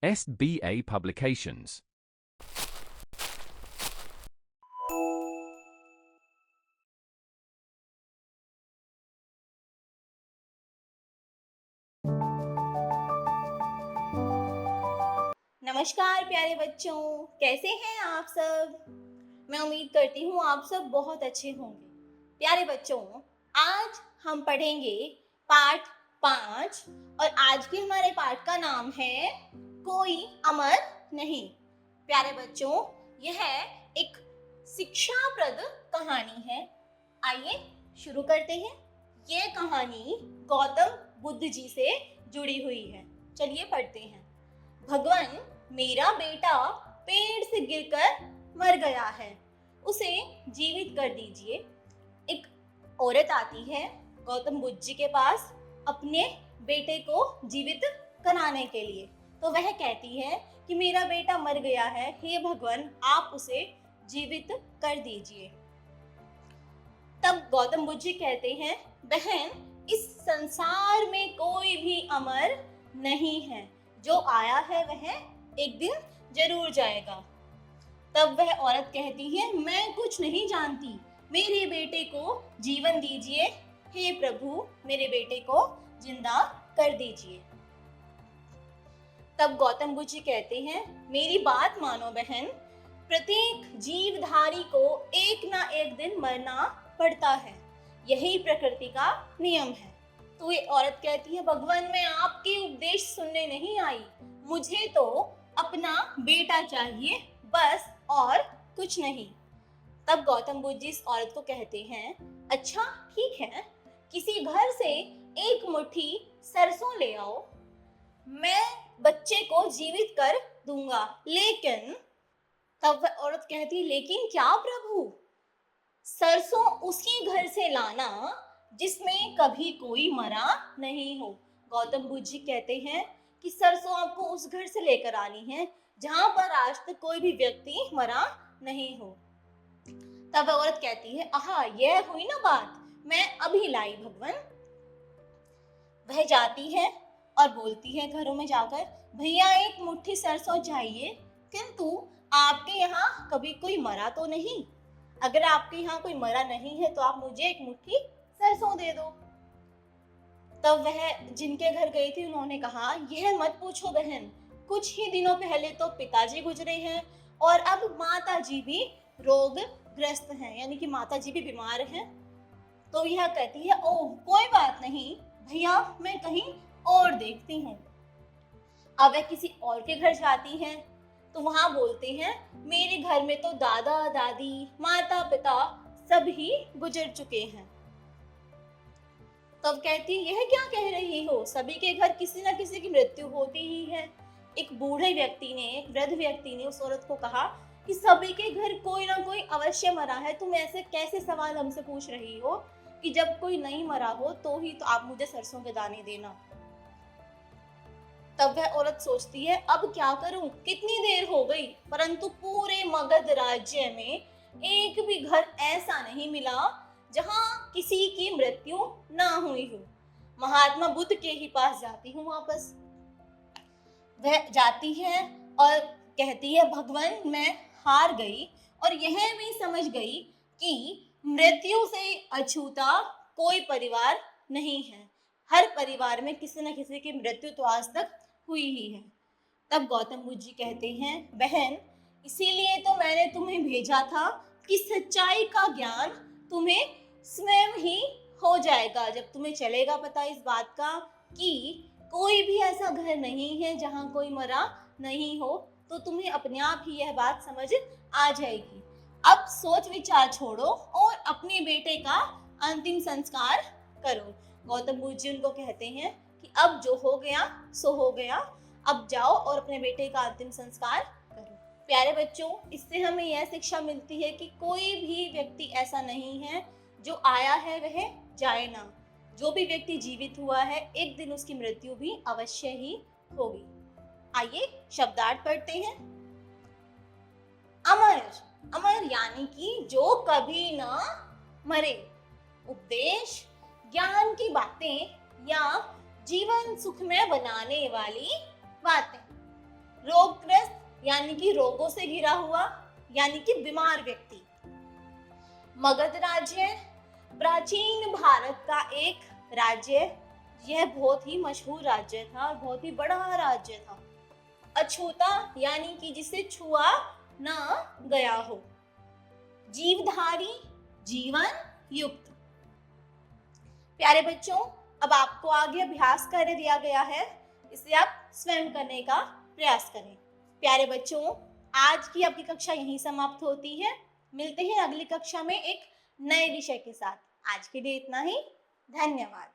SBA Publications. नमस्कार प्यारे बच्चों, कैसे हैं आप सब। मैं उम्मीद करती हूँ आप सब बहुत अच्छे होंगे। प्यारे बच्चों, आज हम पढ़ेंगे पाठ 5 और आज के हमारे पाठ का नाम है कोई अमर नहीं। प्यारे बच्चों, यह एक शिक्षाप्रद कहानी है। आइए शुरू करते हैं। यह कहानी गौतम बुद्ध जी से जुड़ी हुई है। चलिए पढ़ते हैं। भगवान, मेरा बेटा पेड़ से गिरकर मर गया है, उसे जीवित कर दीजिए। एक औरत आती है गौतम बुद्ध जी के पास अपने बेटे को जीवित कराने के लिए। तो वह कहती है कि मेरा बेटा मर गया है, हे भगवान आप उसे जीवित कर दीजिए। तब गौतम बुद्ध जी कहते हैं, बहन, इस संसार में कोई भी अमर नहीं है, जो आया है वह एक दिन जरूर जाएगा। तब वह औरत कहती है, मैं कुछ नहीं जानती, मेरे बेटे को जीवन दीजिए, हे प्रभु मेरे बेटे को जिंदा कर दीजिए। तब गौतम बुद्ध जी कहते हैं, मेरी बात मानो बहन, प्रत्येक जीवधारी को एक ना एक दिन मरना पड़ता है, यही प्रकृति का नियम है। तो ये औरत कहती है, भगवान मैं आपके उपदेश सुनने नहीं आई, मुझे तो अपना बेटा चाहिए बस, और कुछ नहीं। तब गौतम बुद्ध जी इस औरत को कहते हैं, अच्छा ठीक है, किसी घर से एक मुट्ठी सरसों ले आओ, मैं बच्चे को जीवित कर दूंगा, लेकिन तब वह औरत कहती है, लेकिन क्या प्रभु, सरसों उसी घर से लाना जिसमें कभी कोई मरा नहीं हो। गौतम बुद्ध जी कहते हैं कि सरसों आपको उस घर से लेकर आनी है जहां पर आज तक कोई भी व्यक्ति मरा नहीं हो। तब औरत कहती है, आहा यह हुई ना बात, मैं अभी लाई भगवान। वह जाती है और बोलती है घरों में जाकर, भैया एक मुट्ठी सरसों चाहिए, किंतु आपके यहाँ कभी कोई मरा तो नहीं, अगर आपके यहाँ कोई मरा नहीं है तो आप मुझे एक मुट्ठी सरसों दे दो। तब वह जिनके घर गई थी उन्होंने कहा, यह मत पूछो बहन, कुछ ही दिनों पहले तो पिताजी गुजरे हैं और अब माताजी भी रोगग्रस्त हैं, यानी कि माताजी भी बीमार हैं। तो यह कहती है, ओह कोई बात नहीं भैया, मैं कहीं और देखती हूँ। अब वह किसी और के घर जाती है तो वहां बोलते हैं, मेरे घर में तो दादा दादी माता पिता सब ही गुजर चुके हैं। तब कहती है, यह क्या कह रही हो, सभी के घर किसी न किसी की मृत्यु होती ही है। एक बूढ़े व्यक्ति ने, एक वृद्ध व्यक्ति ने उस औरत को कहा कि सभी के घर कोई ना कोई अवश्य मरा है, तुम ऐसे कैसे सवाल हमसे पूछ रही हो कि जब कोई नहीं मरा हो तो ही तो आप मुझे सरसों के दाने देना। तब वह औरत सोचती है, अब क्या करूं, कितनी देर हो गई, परंतु पूरे मगध राज्य में एक भी घर ऐसा नहीं मिला जहां किसी की मृत्यु ना हुई हो। महात्मा बुद्ध के ही पास जाती हूँ वापस। वह जाती है और कहती है, भगवान मैं हार गई और यह भी समझ गई कि मृत्यु से अछूता कोई परिवार नहीं है, हर परिवार में किसी न किसी की मृत्यु तो आज तक हुई ही है। तब गौतम बुद्ध जी कहते हैं, बहन इसीलिए तो मैंने तुम्हें भेजा था कि सच्चाई का ज्ञान तुम्हें स्वयं ही हो जाएगा, जब तुम्हें चलेगा पता इस बात का कि कोई भी ऐसा घर नहीं है जहां कोई मरा नहीं हो, तो तुम्हें अपने आप ही यह बात समझ आ जाएगी। अब सोच विचार छोड़ो और अपने बेटे का अंतिम संस्कार करो। गौतम बुद्ध जी उनको कहते हैं कि अब जो हो गया सो हो गया, अब जाओ और अपने बेटे का अंतिम संस्कार करो। प्यारे बच्चों, इससे हमें यह शिक्षा मिलती है कि कोई भी व्यक्ति ऐसा नहीं है जो आया है वह जाए ना। जो भी व्यक्ति जीवित हुआ है एक दिन उसकी मृत्यु भी अवश्य ही होगी। आइए शब्दार्थ पढ़ते हैं। अमर, अमर यानी कि जो कभी ना मरे। उपदेश, ज्ञान की बातें या जीवन सुखमय बनाने वाली बातें। रोगग्रस्त यानी कि रोगों से घिरा हुआ यानी कि बीमार व्यक्ति। मगध राज्य प्राचीन भारत का एक राज्य, यह बहुत ही मशहूर राज्य था, बहुत ही बड़ा राज्य था। अछूता यानी कि जिसे छुआ ना गया हो। जीवधारी जीवन युक्त। प्यारे बच्चों, अब आपको आगे अभ्यास कार्य दिया गया है, इसे आप स्वयं करने का प्रयास करें। प्यारे बच्चों, आज की आपकी कक्षा यहीं समाप्त होती है। मिलते हैं अगली कक्षा में एक नए विषय के साथ। आज के लिए इतना ही। धन्यवाद।